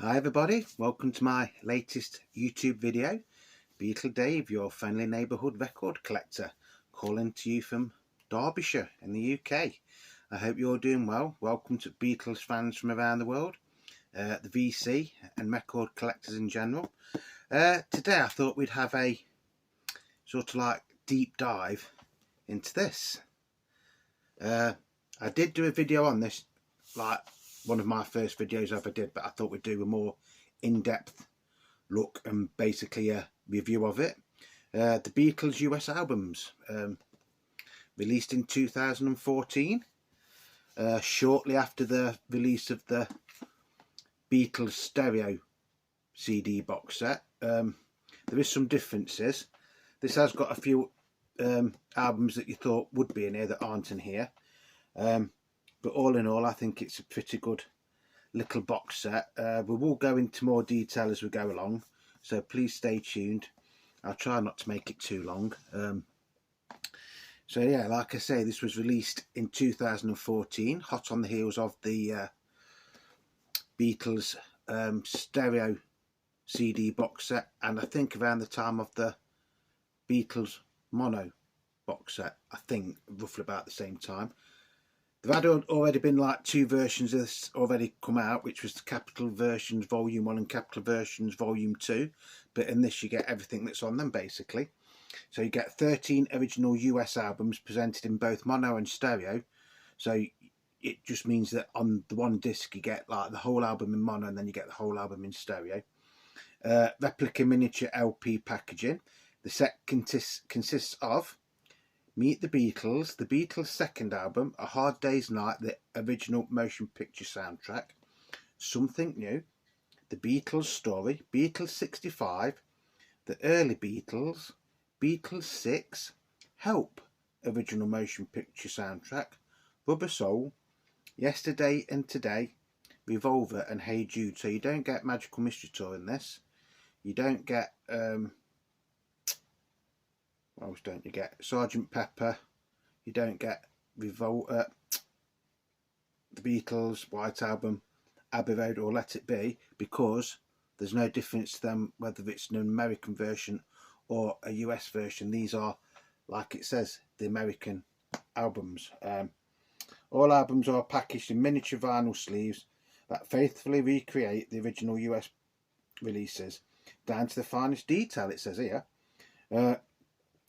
Hi everybody, welcome to my latest YouTube video. Beatle Dave, your friendly neighbourhood record collector, calling to you from Derbyshire in the UK. I hope you're doing well. Welcome to Beatles fans from around the world, the VC and record collectors in general. Today I thought we'd have a sort of like deep dive into this. I did do a video on this, like one of my first videos I ever did, but I thought we'd do a more in-depth look and basically a review of it. The Beatles U.S. albums, released in 2014, shortly after the release of the Beatles stereo CD box set. There is some differences. This has got a few albums that you thought would be in here that aren't in here. But all in all, I think it's a pretty good little box set. We will go into more detail as we go along, so please stay tuned. I'll try not to make it too long. So yeah, like I say, this was released in 2014, hot on the heels of the Beatles stereo CD box set, and I think around the time of the Beatles mono box set, I think roughly about the same time. There had already been like two versions of this already come out, which was the Capital Versions Volume 1 and Capital Versions Volume 2. But in this you get everything that's on them basically. So you get 13 original US albums presented in both mono and stereo. So it just means that on the one disc you get like the whole album in mono and then you get the whole album in stereo. Replica miniature LP packaging. The set consists of Meet the Beatles' second album, A Hard Day's Night, the original motion picture soundtrack, Something New, The Beatles Story, Beatles 65, The Early Beatles, Beatles 6, Help, original motion picture soundtrack, Rubber Soul, Yesterday and Today, Revolver and Hey Jude. So you don't get Magical Mystery Tour in this. You don't get what else don't you get? Sergeant Pepper. You don't get Revolver, the Beatles, White Album, Abbey Road or Let It Be, because there's no difference to them whether it's an American version or a US version. These are, like it says, the American albums. All albums are packaged in miniature vinyl sleeves that faithfully recreate the original US releases down to the finest detail, it says here.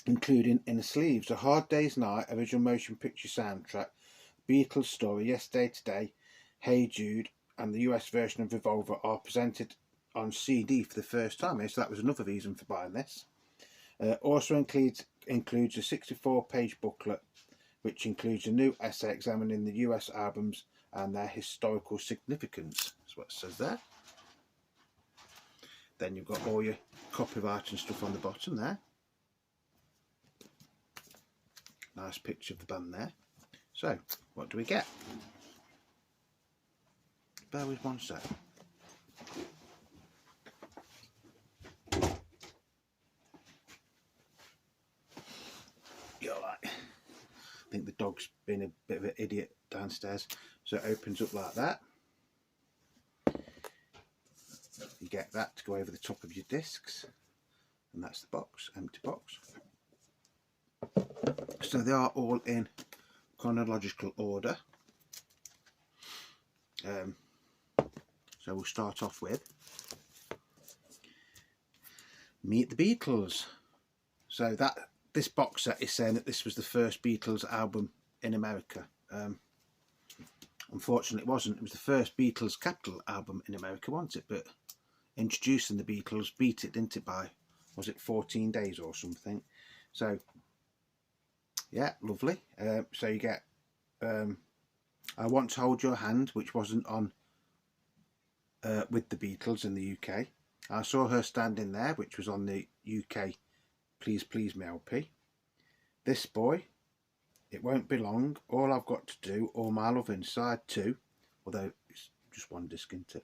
Including in the sleeves A Hard Day's Night, original motion picture soundtrack, Beatles Story, Yesterday Today, Hey Jude, and the US version of Revolver are presented on CD for the first time. So that was another reason for buying this. Also includes a 64-page booklet, which includes a new essay examining the US albums and their historical significance. That's what it says there. Then you've got all your copyright and stuff on the bottom there. Nice picture of the band there. So, what do we get? Bear with one sec. You're right. I think the dog's been a bit of an idiot downstairs. So it opens up like that. You get that to go over the top of your discs. And that's the box, empty box. So they are all in chronological order. So we'll start off with Meet the Beatles. So this box set is saying that this was the first Beatles album in America. Unfortunately it wasn't. It was the first Beatles Capital album in America, wasn't it? But introducing the Beatles beat it, didn't it, by, was it 14 days or something? So yeah, lovely. So you get I Want to Hold Your Hand, which wasn't on with the Beatles in the UK. I Saw Her Standing There, which was on the UK Please Please Me LP. This Boy, It Won't Be Long, All I've Got to Do, All My Love Inside Too, although it's just one disc, isn't it?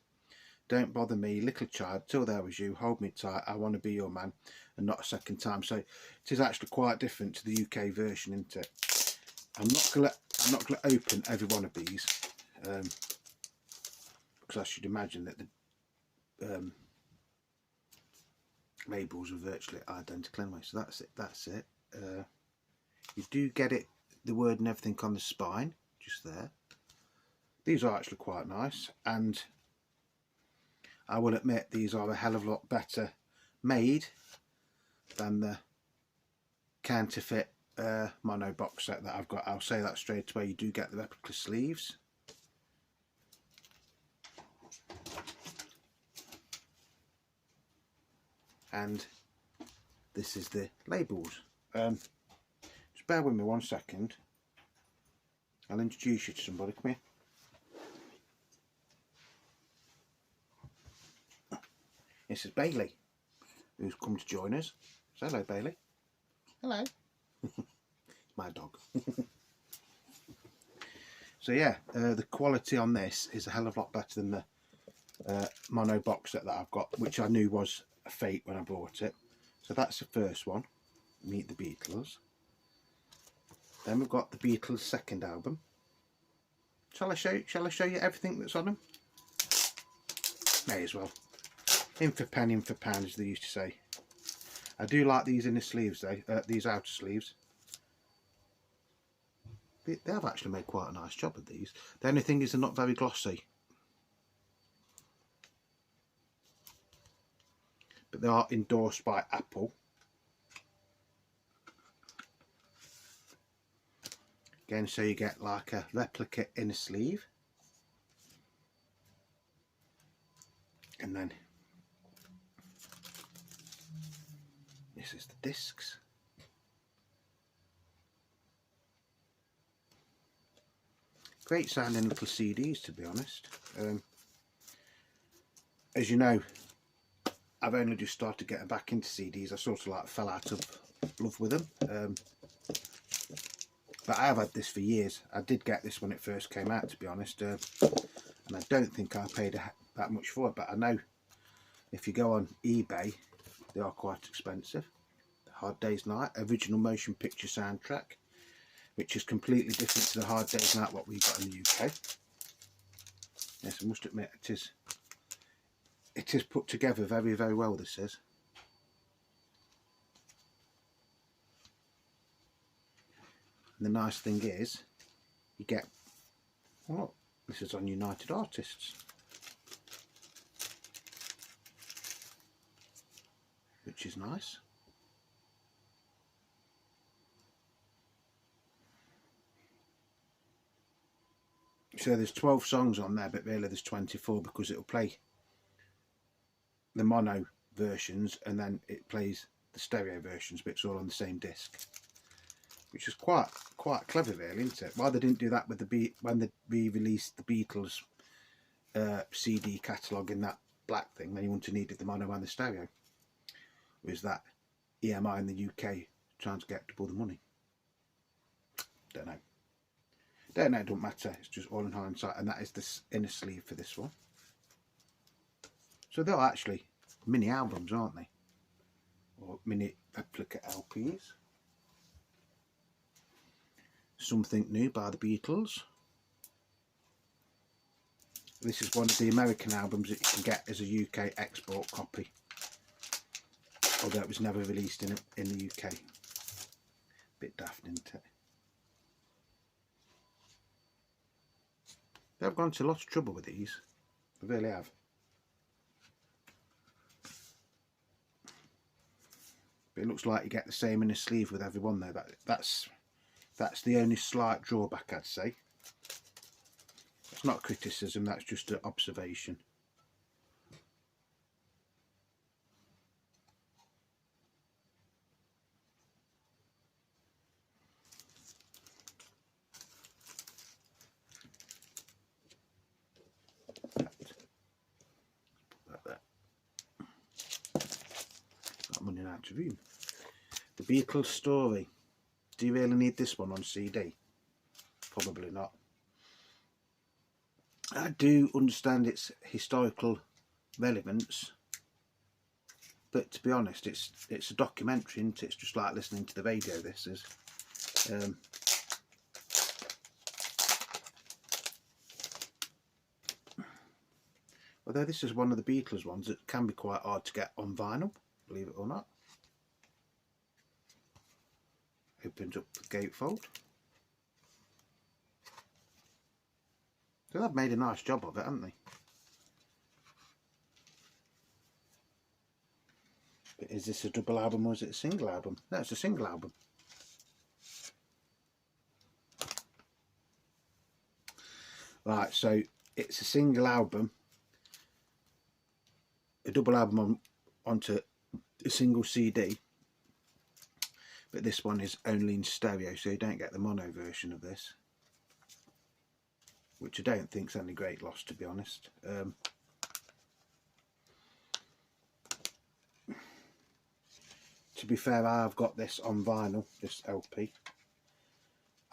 Don't Bother Me, Little Child, Till There Was You, Hold Me Tight, I Want to Be Your Man, and Not a Second Time. So it is actually quite different to the UK version, isn't it? I'm not gonna open every one of these because I should imagine that labels are virtually identical anyway, so that's it. You do get it, the word and everything on the spine, just there. These are actually quite nice, and I will admit these are a hell of a lot better made than the counterfeit mono box set that I've got. I'll say that straight away. You do get the replica sleeves. And this is the labels. Just bear with me 1 second. I'll introduce you to somebody. Come here. This is Bailey, who's come to join us. So hello, Bailey. Hello. My dog. So yeah, the quality on this is a hell of a lot better than the mono box set that I've got, which I knew was a fake when I bought it. So that's the first one, Meet the Beatles. Then we've got the Beatles' second album. Shall I show you everything that's on them? May as well. In for pen, in for pound, as they used to say. I do like these inner sleeves though, these outer sleeves. They have actually made quite a nice job of these. The only thing is they're not very glossy. But they are endorsed by Apple. Again, so you get like a replica inner sleeve. And then this is the discs. Great sounding little CDs, to be honest. As you know, I've only just started getting back into CDs. I sort of like fell out of love with them. But I have had this for years. I did get this when it first came out, to be honest. And I don't think I paid that much for it. But I know if you go on eBay, they are quite expensive. Hard Day's Night, original motion picture soundtrack, which is completely different to the Hard Day's Night what we got in the UK. Yes, I must admit it is put together very, very well, this is. And the nice thing is, you get, oh, this is on United Artists, which is nice. So there's 12 songs on there, but really there's 24 because it'll play the mono versions and then it plays the stereo versions, but it's all on the same disc, which is quite clever, really, isn't it? Why they didn't do that with when they re-released the Beatles CD catalogue in that black thing, then you wouldn't have needed the mono and the stereo. Was that EMI in the UK trying to get double the money? Don't know. Don't know, it don't matter, it's just all in hindsight. And that is the inner sleeve for this one. So they're actually mini albums, aren't they? Or mini replica LPs. Something New by the Beatles. This is one of the American albums that you can get as a UK export copy, although it was never released in the UK. Bit daft, isn't it? They've gone to a lot of trouble with these. They really have. But it looks like you get the same in a sleeve with every one there. That's the only slight drawback, I'd say. It's not criticism, that's just an observation. I'm running out of room. The Beatles Story. Do you really need this one on CD? Probably not. I do understand its historical relevance, but to be honest, it's a documentary, isn't it? It's just like listening to the radio, this is. Although this is one of the Beatles ones that can be quite hard to get on vinyl, believe it or not. Opens up the gatefold. So they've made a nice job of it, haven't they? But is this a double album or is it a single album? No, it's a single album. Right, so it's a single album, a double album onto a single CD, but this one is only in stereo, so you don't get the mono version of this, which I don't think is any great loss, to be honest. To be fair, I've got this on vinyl, this LP.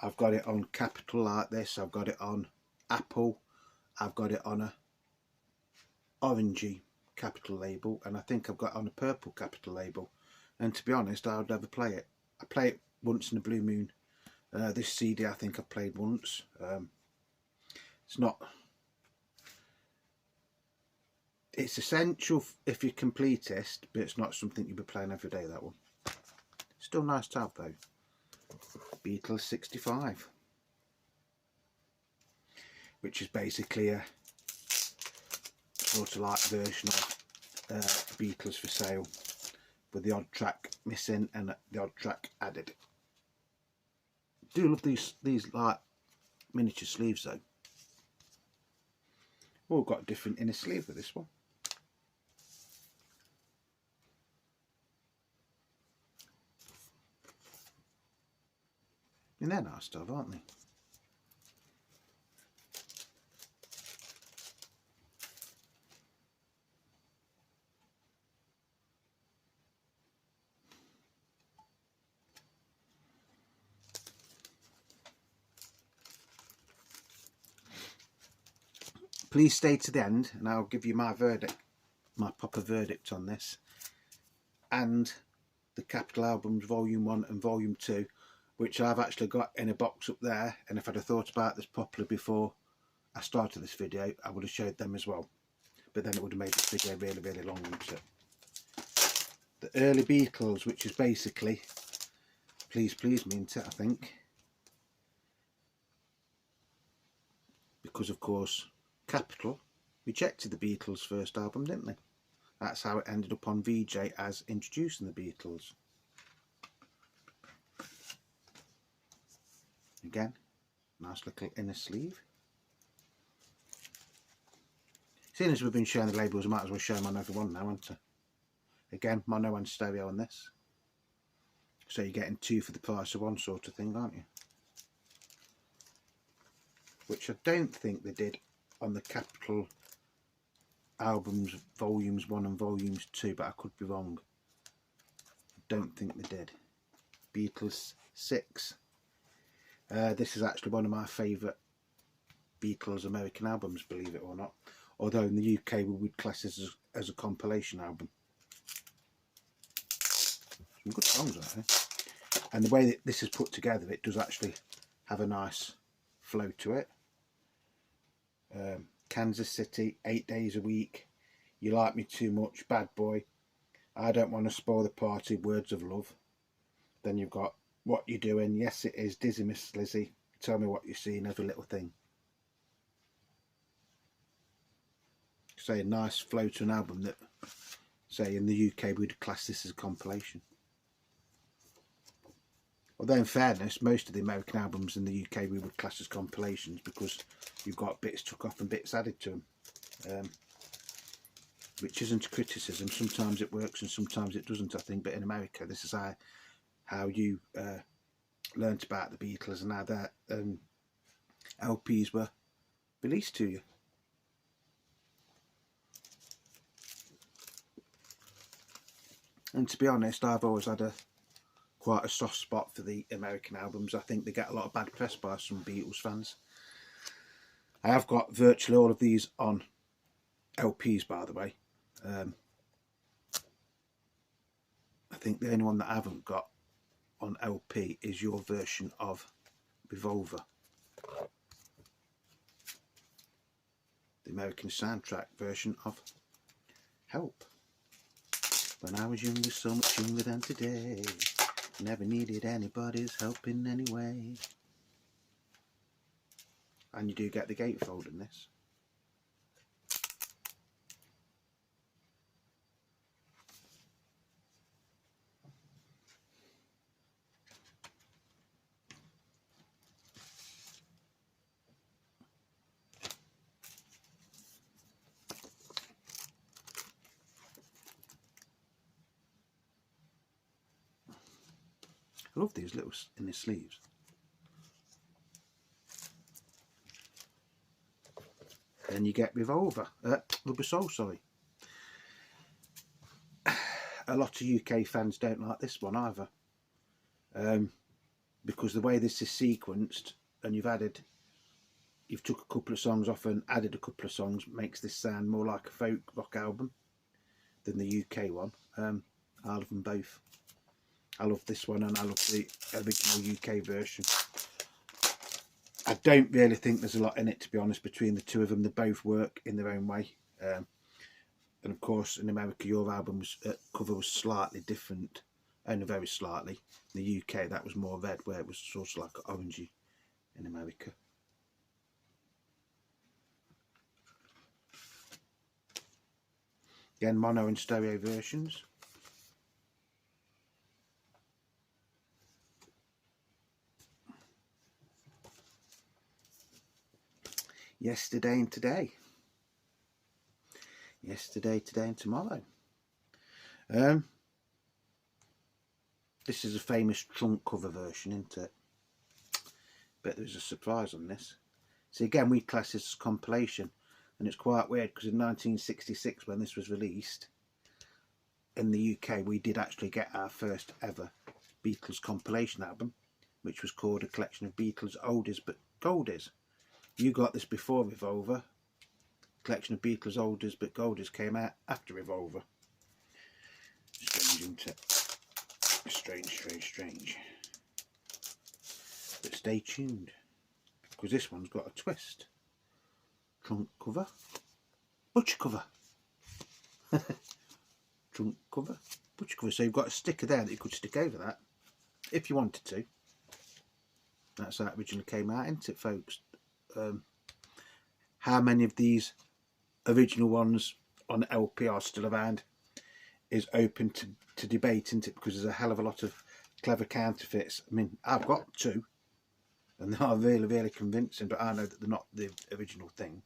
I've got it on Capitol like this, I've got it on Apple, I've got it on a orangey Capitol label, and I think I've got it on a purple Capitol label. And to be honest, I would never play it. I play it once in a blue moon. This CD I think I've played once. It's essential if you're completist, but it's not something you'll be playing every day, that one. Still nice to have though. Beatles 65. Which is basically a sort of like version of Beatles for Sale, with the odd track missing and the odd track added. I do love these like miniature sleeves though. All got a different inner sleeve with this one. And they're nice stuff, aren't they? Please stay to the end and I'll give you my verdict, my proper verdict on this, and the Capitol albums Volume 1 and Volume 2, which I've actually got in a box up there, and if I'd have thought about this properly before I started this video, I would have showed them as well. But then it would have made this video really, really long, wouldn't it? The early Beatles, which is basically Please Please Me, isn't it, I think? Because of course Capitol rejected the Beatles' first album, didn't they? That's how it ended up on VJ as introducing the Beatles. Again, nice little inner sleeve. Seeing as we've been showing the labels, I might as well show them on every one now, haven't I? Again, mono and stereo on this. So you're getting two for the price of one sort of thing, aren't you? Which I don't think they did on the Capitol albums Volumes 1 and Volumes 2, but I could be wrong. I don't think they did. Beatles 6. This is actually one of my favourite Beatles American albums, believe it or not. Although in the UK we would class this as a compilation album. Some good songs, aren't they? And the way that this is put together, it does actually have a nice flow to it. Kansas City, 8 days a week, You Like Me Too Much, Bad Boy, I Don't Want to Spoil the Party, Words of Love. Then you've got What You Doing, Yes It Is, Dizzy Miss Lizzie, Tell Me What You See, and Every Little Thing. Say a nice flow to an album that, say in the UK we'd class this as a compilation. Although in fairness, most of the American albums in the UK we would class as compilations, because you've got bits took off and bits added to them. Which isn't a criticism. Sometimes it works and sometimes it doesn't, I think. But in America, this is how you learnt about the Beatles and how their LPs were released to you. And to be honest, I've always had quite a soft spot for the American albums. I think they get a lot of bad press by some Beatles fans. I have got virtually all of these on LPs, by the way. I think the only one that I haven't got on LP is your version of Revolver. The American soundtrack version of Help. When I was younger, so much younger than today, never needed anybody's help in any way. And you do get the gatefold in this. I love these little in the sleeves. Then you get Revolver, Rubber Soul, sorry. A lot of UK fans don't like this one either, because the way this is sequenced, and you've took a couple of songs off and added a couple of songs, makes this sound more like a folk rock album than the UK one. I love them both. I love this one and I love the original UK version. I don't really think there's a lot in it, to be honest, between the two of them. They both work in their own way. And of course, in America, your album's cover was slightly different, only very slightly. In the UK, that was more red, where it was sort of like orangey in America. Again, mono and stereo versions. Yesterday and Today. Yesterday, Today and Tomorrow. This is a famous trunk cover version, isn't it? Bet there's a surprise on this. See, again, we class this as compilation, and it's quite weird because in 1966, when this was released in the UK, we did actually get our first ever Beatles compilation album, which was called A Collection of Beatles Oldies but Goldies. You got this before Revolver. Collection of Beatles Oldies but Goldies came out after Revolver. Strange, isn't it? Strange. But stay tuned, because this one's got a twist. Trunk cover, butcher cover. Trunk cover, butcher cover. So you've got a sticker there that you could stick over that if you wanted to. That's how it originally came out, isn't it, folks? How many of these original ones on LP are still around is open to debate, isn't it? Because there's a hell of a lot of clever counterfeits. I mean, I've got two, and they are really, really convincing, but I know that they're not the original thing.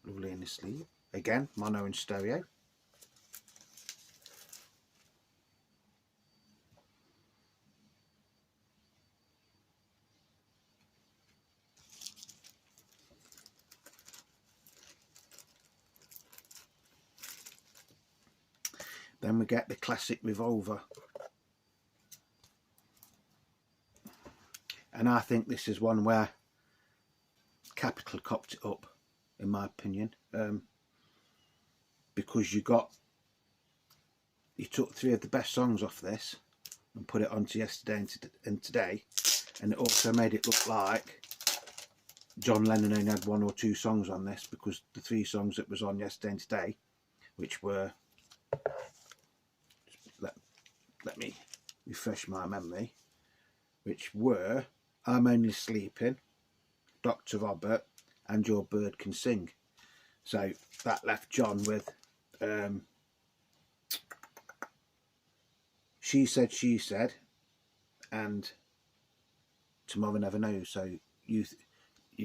Lovely in the sleeve. Again, mono and stereo. Then we get the classic Revolver. And I think this is one where Capitol copped it up, in my opinion. Because you took three of the best songs off this and put it onto Yesterday and Today. And it also made it look like John Lennon only had one or two songs on this, because the three songs that was on Yesterday and Today, which were... Let me refresh my memory, which were I'm Only Sleeping, Dr. Robert, and Your Bird Can Sing. So that left John with She Said, and Tomorrow Never Knows. So you'd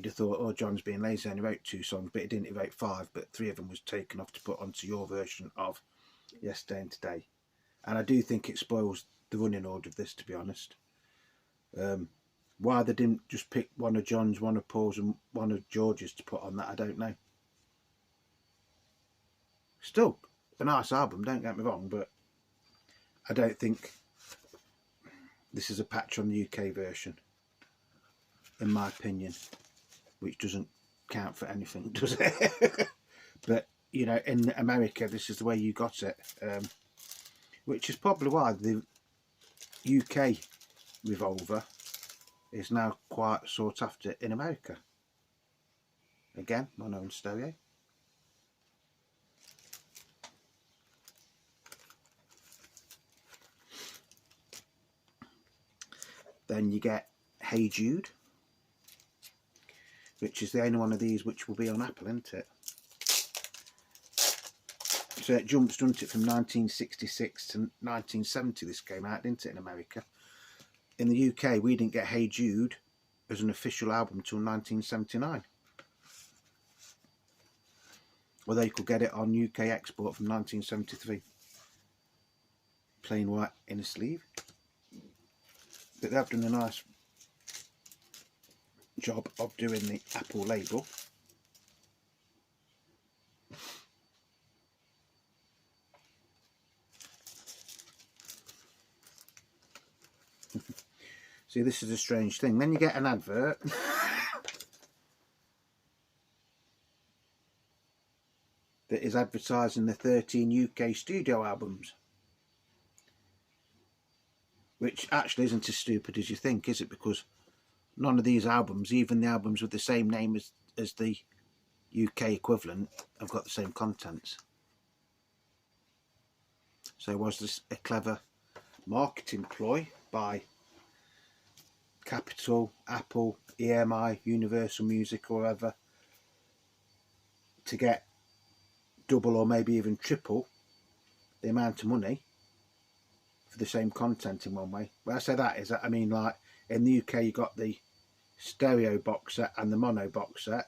have thought, oh, John's being lazy and he wrote two songs, but he didn't. He wrote five, but three of them was taken off to put onto your version of Yesterday and Today. And I do think it spoils the running order of this, to be honest. Why they didn't just pick one of John's, one of Paul's and one of George's to put on that, I don't know. Still a nice album, don't get me wrong, but I don't think this is a patch on the UK version, in my opinion, which doesn't count for anything, does it? But, you know, in America, this is the way you got it. Which is probably why the UK Revolver is now quite sought after in America. Again, mono and stereo. Then you get Hey Jude, which is the only one of these which will be on Apple, isn't it? So it jumps, doesn't it, from 1966 to 1970 this came out, didn't it, in America? In the UK, we didn't get Hey Jude as an official album until 1979. Although you could get it on UK export from 1973. Plain white inner sleeve. But they've done a nice job of doing the Apple label. See, this is a strange thing. Then you get an advert that is advertising the 13 UK studio albums, which actually isn't as stupid as you think, is it? Because none of these albums, even the albums with the same name as the UK equivalent, have got the same contents. So was this a clever marketing ploy by Capitol, Apple, EMI, Universal Music, or whatever, to get double or maybe even triple the amount of money for the same content in one way? When I say that, is that I mean, like in the UK you got the stereo box set and the mono box set.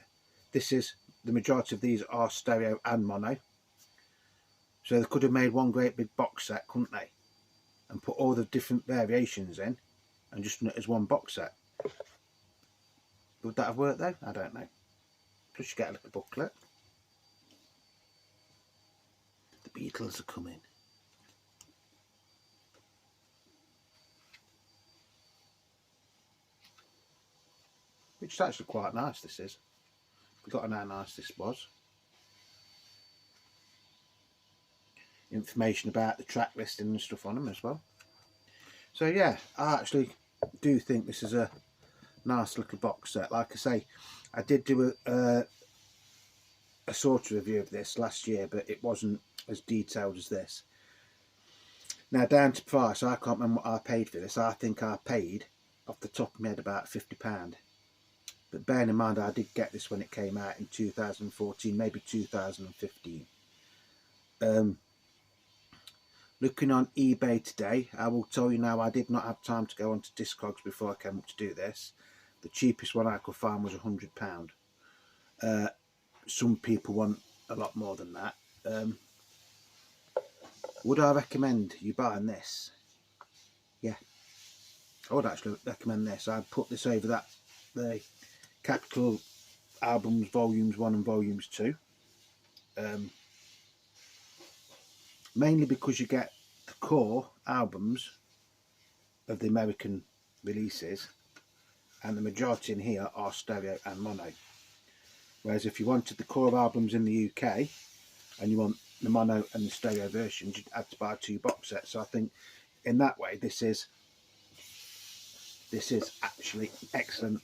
This is, the majority of these are stereo and mono, so they could have made one great big box set, couldn't they, and put all the different variations in and just run it as one box set. Would that have worked though? I don't know. Plus you get a little booklet. The Beatles are coming. Which is actually quite nice, this is. Forgotten how nice this was. Information about the track listing and stuff on them as well. So yeah, I actually do think this is a nice little box set. Like I say, I did do a sort of review of this last year, but it wasn't as detailed as this. Now, down to price, I can't remember what I paid for this. I think I paid, off the top of my head, about £50. But bearing in mind, I did get this when it came out in 2014, maybe 2015. Looking on eBay today, I will tell you now, I did not have time to go onto Discogs before I came up to do this. The cheapest one I could find was £100. Some people want a lot more than that. Would I recommend you buying this? Yeah, I would actually recommend this. I'd put this over the Capitol albums volumes 1 and volumes 2. Mainly because you get the core albums of the American releases, and the majority in here are stereo and mono. Whereas if you wanted the core albums in the UK and you want the mono and the stereo versions, you'd have to buy 2 box sets. So I think in that way this is actually excellent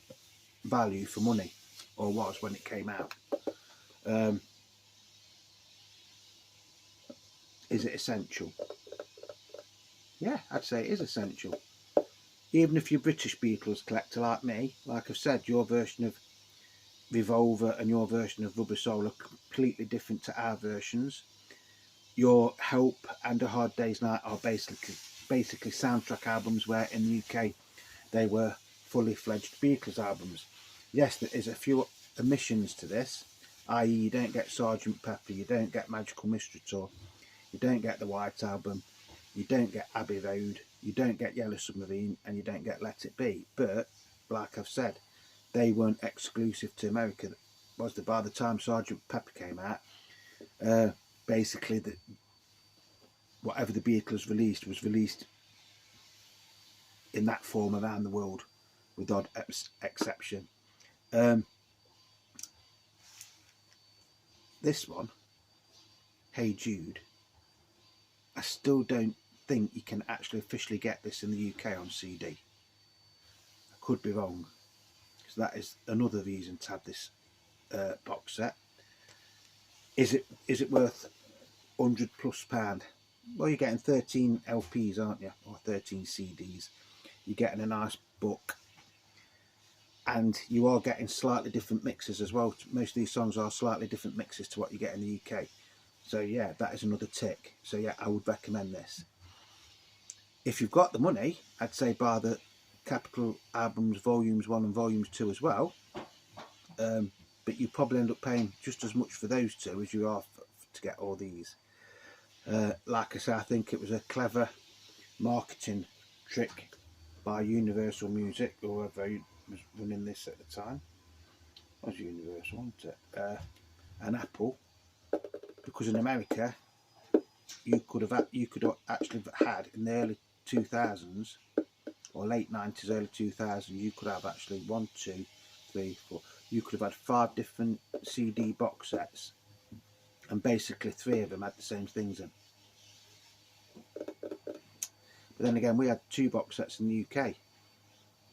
value for money, or was when it came out. Is it essential? Yeah, I'd say it is essential. Even if you're a British Beatles collector like me, like I've said, your version of Revolver and your version of Rubber Soul are completely different to our versions. Your Help and A Hard Day's Night are basically soundtrack albums, where in the UK they were fully fledged Beatles albums. Yes, there is a few omissions to this, i.e. you don't get Sgt. Pepper, you don't get Magical Mystery Tour, you don't get the White Album, you don't get Abbey Road, you don't get Yellow Submarine, and you don't get Let It Be. But, like I've said, they weren't exclusive to America, was they? By the time Sgt. Pepper came out, basically whatever the Beatles released was released in that form around the world, with odd exception. This one, Hey Jude, I still don't think you can actually officially get this in the UK on CD. I could be wrong, because that is another reason to have this box set. Is it worth £100+? Well, you're getting 13 LPs, aren't you, or 13 CDs. You're getting a nice book, and you are getting slightly different mixes as well. Most of these songs are slightly different mixes to what you get in the UK. So yeah, that is another tick. So yeah, I would recommend this. If you've got the money, I'd say buy the Capitol albums Volumes 1 and Volumes 2 as well. But you probably end up paying just as much for those two as you are to get all these. Like I say, I think it was a clever marketing trick by Universal Music, or whoever was running this at the time. It was Universal, wasn't it? And Apple, because in America you could actually have had in the early 2000s or late 90s, early 2000s, you could have actually 1, 2, 3, 4. You could have had 5 different CD box sets, and basically 3 of them had the same things in. But then again, we had 2 box sets in the UK,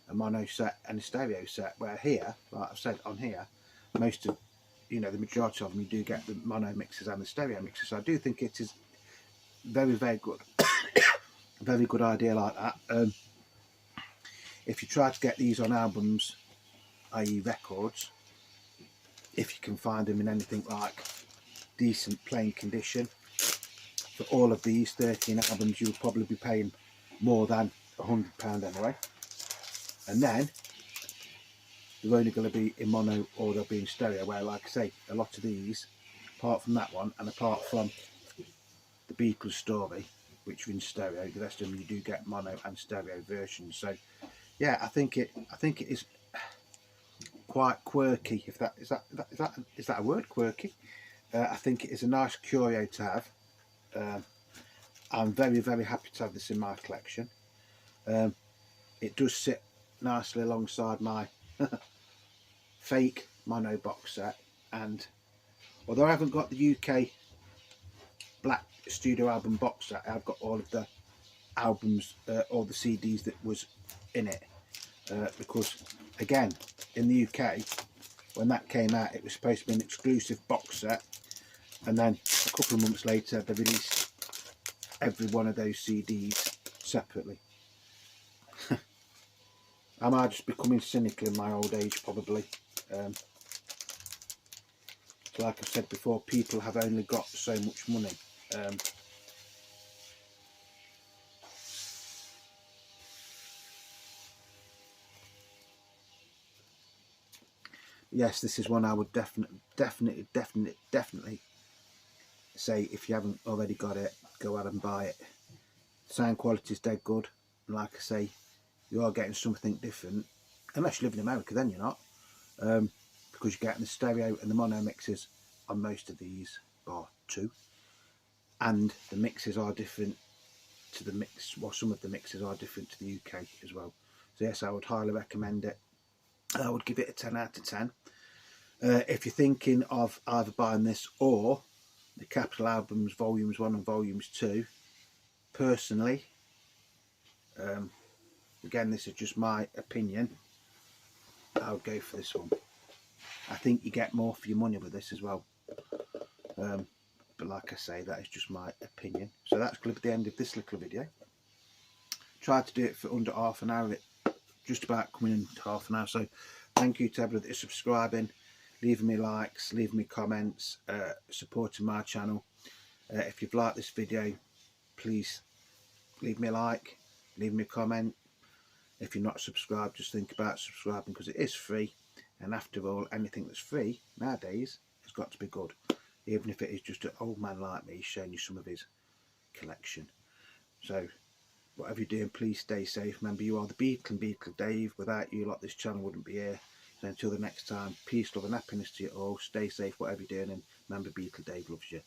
a mono set and a stereo set, where here, like I've said on here, most of, the majority of them, you do get the mono mixes and the stereo mixes. So I do think it is very, very good. A very good idea like that. If you try to get these on albums, i.e. records, if you can find them in anything like decent playing condition, for all of these 13 albums, you'll probably be paying more than £100 anyway. And then they're only going to be in mono or they'll be in stereo, where, like I say, a lot of these, apart from that one and apart from the Beatles Story, which are in stereo, the rest of them you do get mono and stereo versions. So yeah, I think it is quite quirky, if that is that a word, quirky. I think it is a nice curio to have. I'm very, very happy to have this in my collection. It does sit nicely alongside my fake mono box set, and although I haven't got the UK Black Studio album box set, I've got all of the albums, all the CDs that was in it, because again, in the UK, when that came out, it was supposed to be an exclusive box set, and then a couple of months later they released every one of those CDs separately. I might just becoming cynical in my old age, probably. Like I've said before, people have only got so much money. Yes, this is one I would definitely say, if you haven't already got it, go out and buy it. Sound quality is dead good, and like I say, you are getting something different, unless you live in America, then you're not, because you're getting the stereo and the mono mixes on most of these, bar 2, and the mixes are different to the mix, well, some of the mixes are different to the UK as well. So yes, I would highly recommend it. I would give it a 10 out of 10. If you're thinking of either buying this or the Capitol albums Volumes 1 and Volumes 2, personally, again, this is just my opinion, I would go for this one. I think you get more for your money with this as well. But like I say, that is just my opinion. So that's going to be the end of this little video. Tried to do it for under half an hour, just about coming in half an hour. So thank you to everybody that is subscribing, leaving me likes, leaving me comments, supporting my channel. If you've liked this video, please leave me a like, leave me a comment. If you're not subscribed, just think about subscribing, because it is free, and after all, anything that's free nowadays has got to be good, even if it is just an old man like me showing you some of his collection. So whatever you're doing, please stay safe. Remember, you are the Beatle Dave. Without you lot, this channel wouldn't be here. So until the next time, peace, love and happiness to you all. Stay safe, whatever you're doing, and remember, Beatle Dave loves you.